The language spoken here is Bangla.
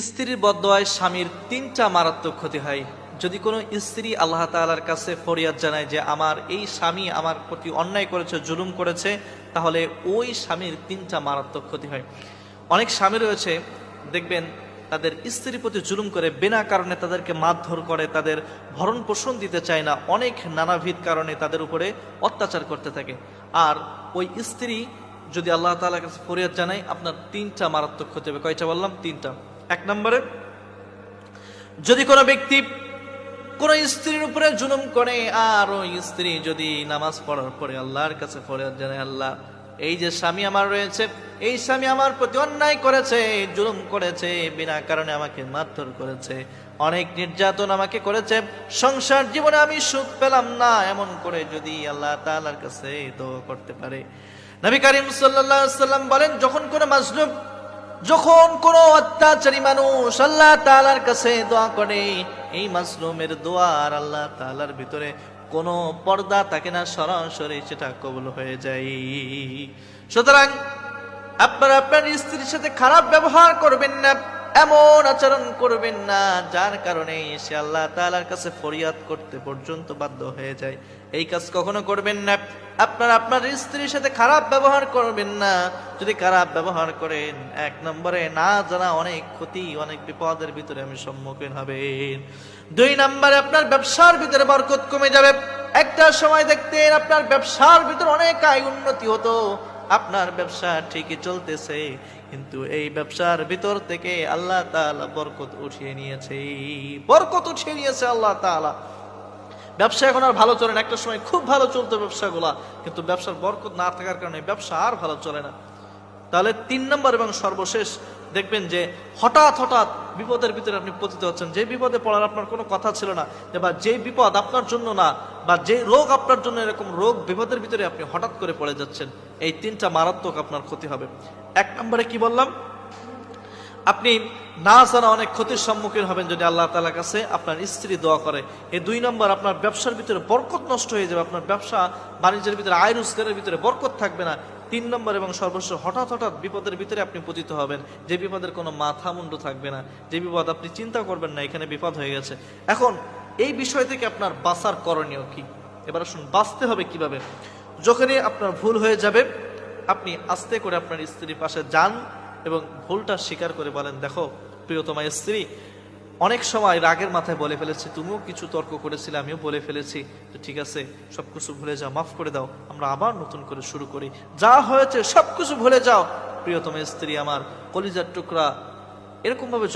স্ত্রীর বদদোয়ায় স্বামীর তিনটা মারাত্মক ক্ষতি হয়। যদি কোনো স্ত্রী আল্লাহ তাআলার কাছে ফরিয়াদ জানায় যে আমার এই স্বামী আমার প্রতি অন্যায় করেছে, জুলুম করেছে, তাহলে ওই স্বামীর তিনটা মারাত্মক ক্ষতি হয়। অনেক স্বামী রয়েছে দেখবেন তাদের স্ত্রীর প্রতি জুলুম করে, বিনা কারণে তাদেরকে মারধর করে, তাদের ভরণ পোষণ দিতে চায় না, অনেক নানাবিধ কারণে তাদের উপরে অত্যাচার করতে থাকে। আর ওই স্ত্রী যদি আল্লাহ তাআলার কাছে ফরিয়াদ জানায়, আপনার তিনটা মারাত্মক ক্ষতি হবে। কয়টা বললাম? তিনটা। এক নম্বরে, যদি কোনো ব্যক্তি কোনো স্ত্রীর উপরে জুলুম করে আর ওই স্ত্রী যদি নামাজ পড়ার পরে আল্লাহর কাছে ফরিয়াদ জানায়, আল্লাহ এই যে স্বামী আমার রয়েছে, এই স্বামী আমার প্রতি অন্যায় করেছে, জুলুম করেছে, বিনা কারণে আমাকে মারধর করেছে, অনেক নির্যাতন আমাকে করেছে, সংসার জীবনে আমি সুখ পেলাম না, এমন করে যদি আল্লাহ তাআলার কাছে দোয়া করতে পারে। নবী করিম সাল্লাল্লাহু আলাইহি ওয়াসাল্লাম বলেন, যখন কোনো মাজলুম, যখন কোনো অত্যাচারী মানুষ আল্লাহ তাআলার কাছে দোয়া করে, এই মাজলুমের দোয়া আর আল্লাহ তাআলার ভিতরে কোনো পর্দা থাকে না, সরাসরি সেটা কবুল হয়ে যায়। সুতরাং আপনারা আপনার স্ত্রীর সাথে খারাপ ব্যবহার করবেন না, এমন আচরণ করবেন না যার কারণে সে আল্লাহ তাআলার কাছে ফরিয়াদ করতে পর্যন্ত বাধ্য হয়ে যায়। এই কাজ কখনো করবেন না। আপনারা আপনার স্ত্রীর সাথে খারাপ ব্যবহার করবেন না। যদি খারাপ ব্যবহার করেন, এক নম্বরে না জানা অনেক ক্ষতি, অনেক বিপদের ভিতরে আমি সম্মুখীন হবেন। দুই নম্বরে, আপনার ব্যবসার ভিতরে বরকত কমে যাবে। একটা সময় দেখতেন আপনার ব্যবসার ভিতরে অনেক আয় উন্নতি হতো, আপনার ব্যবসা ঠিকই চলতেছে, কিন্তু এই ব্যবসার ভিতর থেকে আল্লাহ তাআলা বরকত উঠিয়ে নিয়েছে, বরকত উঠিয়ে নিয়েছে আল্লাহ তাআলা। ব্যবসা এখন আর ভালো চলে না। একটা সময় খুব ভালো চলতো ব্যবসাগুলা, কিন্তু ব্যবসার বরকত না থাকার কারণে ব্যবসা আর ভালো চলে না। তাহলে তিন নম্বর এবং সর্বশেষ, দেখবেন যে হঠাৎ হঠাৎ বিপদের ভিতরে আপনি পতিত হচ্ছেন, যে বিপদে পড়ার আপনার কোনো কথা ছিল না, বা যে বিপদ আপনার জন্য না, বা যে রোগ আপনার জন্য, এরকম রোগ বিপদের ভিতরে আপনি হঠাৎ করে পড়ে যাচ্ছেন। এই তিনটা মারাত্মক আপনার ক্ষতি হবে। এক নম্বরে কি বললাম? আপনি না জানা অনেক ক্ষতির সম্মুখীন হবেন যদি আল্লাহ তাআলার কাছে আপনার স্ত্রী দোয়া করে। এই দুই নম্বর, আপনার ব্যবসার ভিতরে বরকত নষ্ট হয়ে যাবে, আপনার ব্যবসা বাণিজ্যের ভিতরে, আয় রোজগারের ভিতরে বরকত থাকবে না। তিন নম্বর এবং সর্বশেষ, হঠাৎ হঠাৎ বিপদের ভিতরে আপনি পতিত হবেন, যে বিপদের কোনো মাথা মুন্ডু থাকবে না, যে বিপদ আপনি চিন্তা করবেন না এখানে বিপদ হয়ে গেছে। এখন এই বিষয় থেকে আপনার বাঁচার করণীয় কি? এবার আসুন, বাঁচতে হবে কিভাবে। যখনই আপনার ভুল হয়ে যাবে, আপনি আস্তে করে আপনার স্ত্রীর পাশে যান এবং ভুলটা স্বীকার করে বলেন, দেখো প্রিয়তমা স্ত্রী, অনেক সময় রাগের মাথায় বলে ফেলেছি, তুমিও কিছু তর্ক করেছিলে, আমিও বলে ফেলেছি, তো ঠিক আছে, সবকিছু ভুলে যাও, মাফ করে দাও, আমরা আবার নতুন করে শুরু করি, যা হয়েছে সবকিছু ভুলে যাও। প্রিয়তমা স্ত্রী আমার, কলিজার টুকরা, এরকম ভাবে